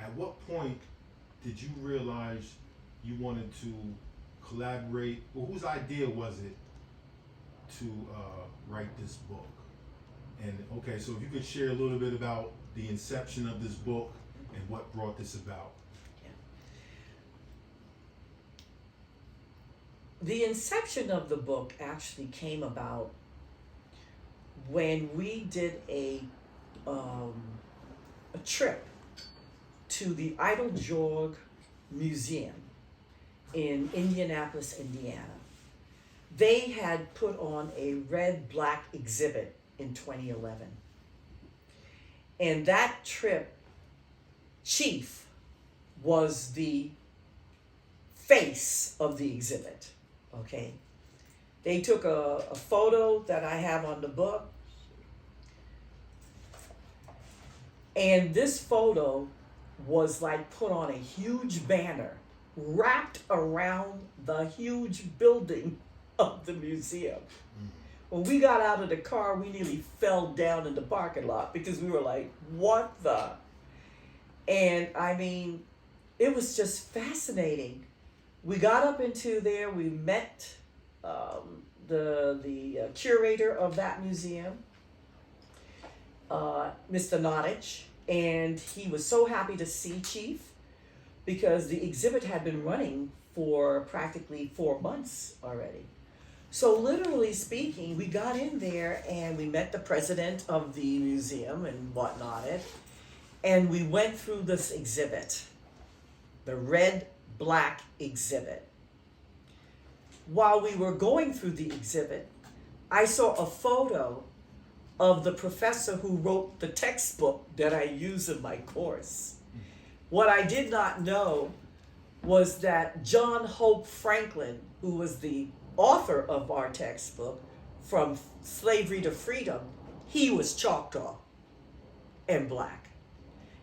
at what point did you realize you wanted to collaborate, or whose idea was it to write this book? And okay, so if you could share a little bit about the inception of this book and what brought this about. The inception of the book actually came about when we did a trip to the Idle Museum in Indianapolis, Indiana. They had put on a red-black exhibit in 2011. And that trip, Chief was the face of the exhibit, okay? They took a photo that I have on the book, and this photo was like put on a huge banner wrapped around the huge building of the museum. When we got out of the car, we nearly fell down in the parking lot because we were like, what the? And I mean, it was just fascinating. We got up into there, we met the curator of that museum, Mr. Nottage, and he was so happy to see Chief because the exhibit had been running for practically 4 months already. So literally speaking, we got in there and we met the president of the museum and whatnot, and we went through this exhibit, the red-black exhibit. While we were going through the exhibit, I saw a photo of the professor who wrote the textbook that I use in my course. What I did not know was that John Hope Franklin, who was the author of our textbook, From Slavery to Freedom, he was Choctaw and black.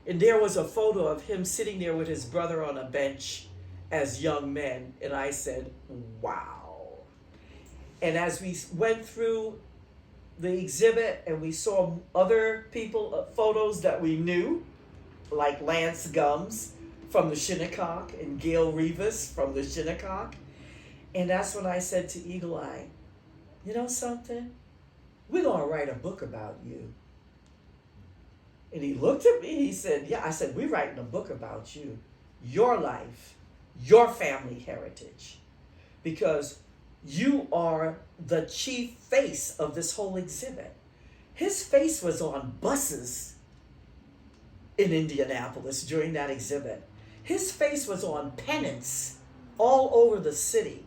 And there was a photo of him sitting there with his brother on a bench as young men, and I said, wow. And as we went through the exhibit and we saw other people, photos that we knew, like Lance Gums from the Shinnecock and Gail Rivas from the Shinnecock. And that's when I said to Eagle Eye, you know something? We're going to write a book about you. And he looked at me, he said, yeah. I said, we're writing a book about you, your life, your family heritage, because you are the chief face of this whole exhibit. His face was on buses in Indianapolis during that exhibit. His face was on pennants all over the city.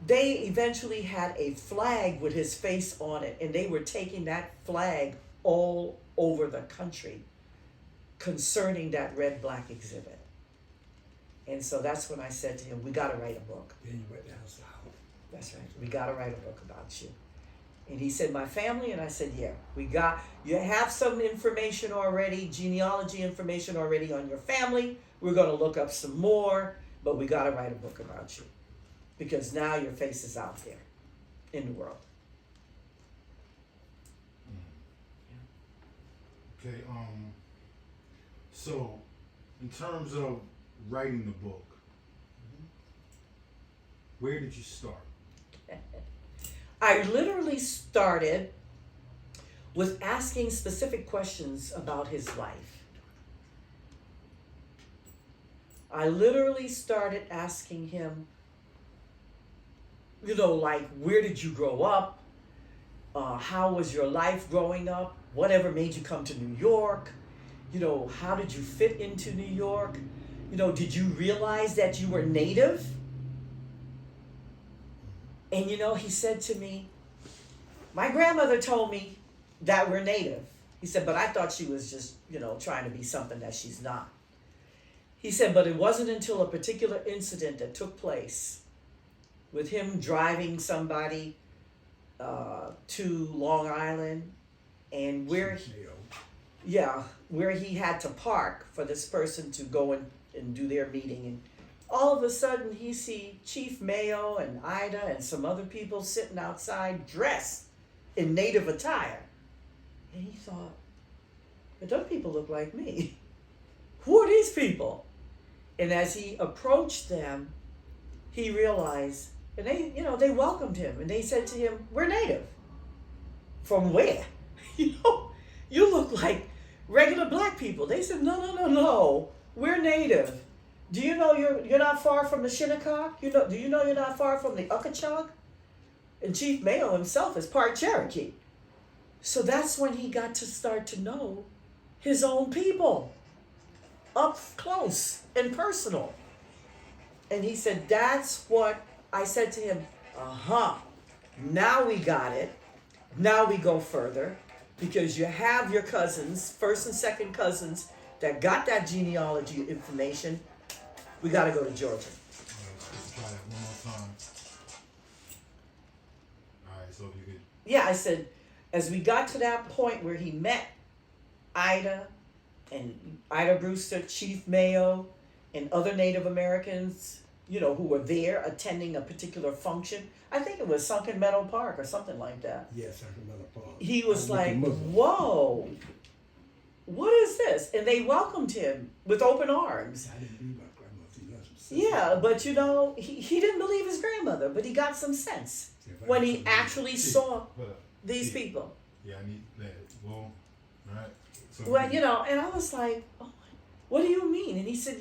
They eventually had a flag with his face on it, and they were taking that flag all over the country concerning that red-black exhibit. And so that's when I said to him, we got to write a book. Then you went down south. That's right. We got to write a book about you. And he said, my family? And I said, yeah, you have some information already, genealogy information already on your family. We're going to look up some more, but we got to write a book about you because now your face is out there in the world. Okay, so in terms of writing the book, where did you start? I literally started with asking specific questions about his life. I literally started asking him, like, where did you grow up? How was your life growing up? Whatever made you come to New York? How did you fit into New York? Did you realize that you were Native? And he said to me, my grandmother told me that we're Native. He said, but I thought she was just, trying to be something that she's not. He said, but it wasn't until a particular incident that took place with him driving somebody to Long Island and where he had to park for this person to go and do their meeting. And all of a sudden he see Chief Mayo and Ida and some other people sitting outside dressed in Native attire. And he thought, but those people look like me. who are these people? And as he approached them, he realized, and they welcomed him, and they said to him, "We're native." From where? You look like regular black people. They said, no, we're native. Do you know you're not far from the Shinnecock? Do you know you're not far from the Ukachug? And Chief Mayo himself is part Cherokee. So that's when he got to start to know his own people up close and personal. And he said, that's what I said to him. Now we got it. Now we go further, because you have your cousins, first and second cousins, that got that genealogy information. We got to go to Georgia. All right, let's try that one more time. All right, so if you could. Yeah, I said, as we got to that point where he met Ida Brewster, Chief Mayo, and other Native Americans, who were there attending a particular function. I think it was Sunken Meadow Park or something like that. Yeah, Sunken Meadow Park. He was like, whoa, what is this? And they welcomed him with open arms. I didn't believe my grandmother. Yeah, but he didn't believe his grandmother, but he got some sense when he actually saw these people. Yeah, I need that. Well, all right. So Well, and I was like, oh, what do you mean? And he said,